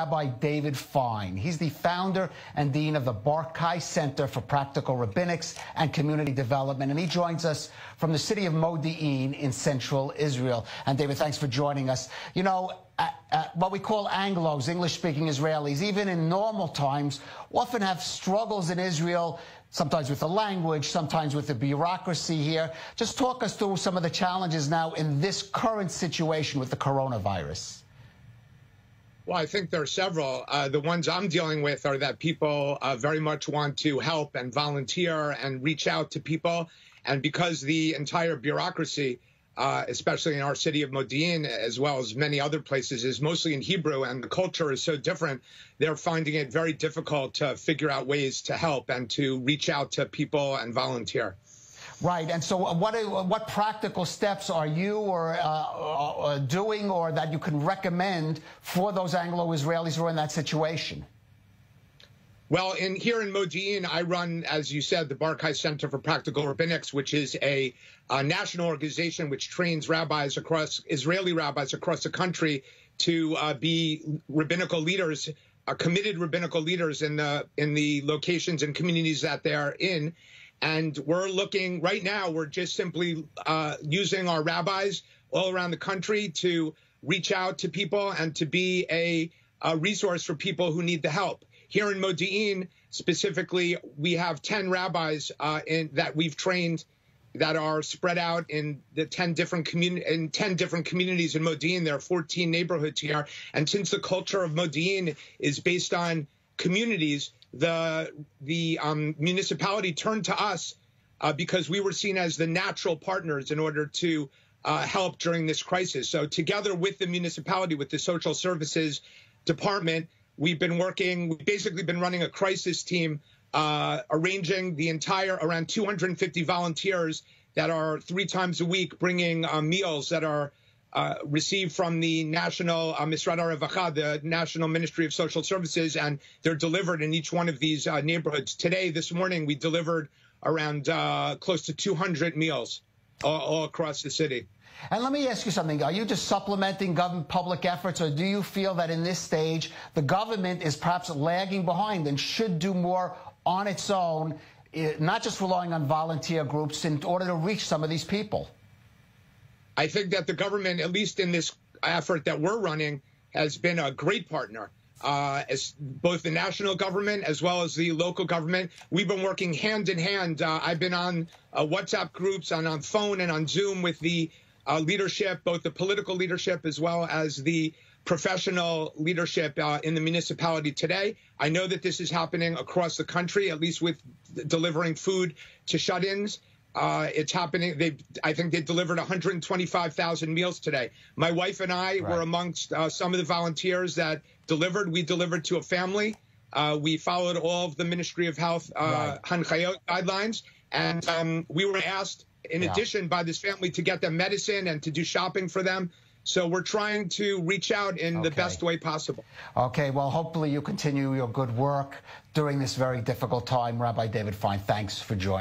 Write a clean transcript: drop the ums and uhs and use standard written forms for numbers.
Rabbi David Fine. He's the founder and dean of the Barkai Center for Practical Rabbinics and Community Development, and he joins us from the city of Modi'in in central Israel. And David, thanks for joining us. You know, what we call Anglos, English-speaking Israelis, even in normal times, often have struggles in Israel, sometimes with the language, sometimes with the bureaucracy here. Just talk us through some of the challenges now in this current situation with the coronavirus. Well, I think there are several. The ones I'm dealing with are that people very much want to help and volunteer and reach out to people. And because the entire bureaucracy, especially in our city of Modi'in, as well as many other places, is mostly in Hebrew and the culture is so different, they're finding it very difficult to figure out ways to help and to reach out to people and volunteer. Right, and so what practical steps are you doing or that you can recommend for those Anglo-Israelis who are in that situation? Well, here in Modi'in, I run, as you said, the Barkai Center for Practical Rabbinics, which is a national organization which trains Israeli rabbis across the country to be rabbinical leaders, committed rabbinical leaders in the locations and communities that they're in. And we're looking right now, we're just simply using our rabbis all around the country to reach out to people and to be a resource for people who need the help. Here in Modi'in, specifically, we have 10 rabbis that we've trained that are spread out in the 10 different communities in Modi'in. There are 14 neighborhoods here. And since the culture of Modi'in is based on communities, the municipality turned to us because we were seen as the natural partners in order to help during this crisis. So together with the municipality, with the social services department, we've basically been running a crisis team, arranging the entire around 250 volunteers that are 3 times a week bringing meals that are received from the National Misrad HaRevacha, the National Ministry of Social Services, and they're delivered in each one of these neighborhoods. This morning, we delivered around close to 200 meals all across the city. And let me ask you something. Are you just supplementing government public efforts, or do you feel that in this stage the government is perhaps lagging behind and should do more on its own, not just relying on volunteer groups, in order to reach some of these people? I think that the government, at least in this effort that we're running, has been a great partner. As both the national government as well as the local government, we've been working hand in hand. I've been on WhatsApp groups and on phone and on Zoom with the leadership, both the political leadership as well as the professional leadership in the municipality today. I know that this is happening across the country, at least with delivering food to shut-ins. It's happening. I think they delivered 125,000 meals today. My wife and I were amongst some of the volunteers that delivered. We delivered to a family. We followed all of the Ministry of Health Hanchayot guidelines, and we were asked, in addition, by this family to get them medicine and to do shopping for them. So we're trying to reach out in the best way possible. Okay, well, hopefully you continue your good work during this very difficult time. Rabbi David Fine, thanks for joining.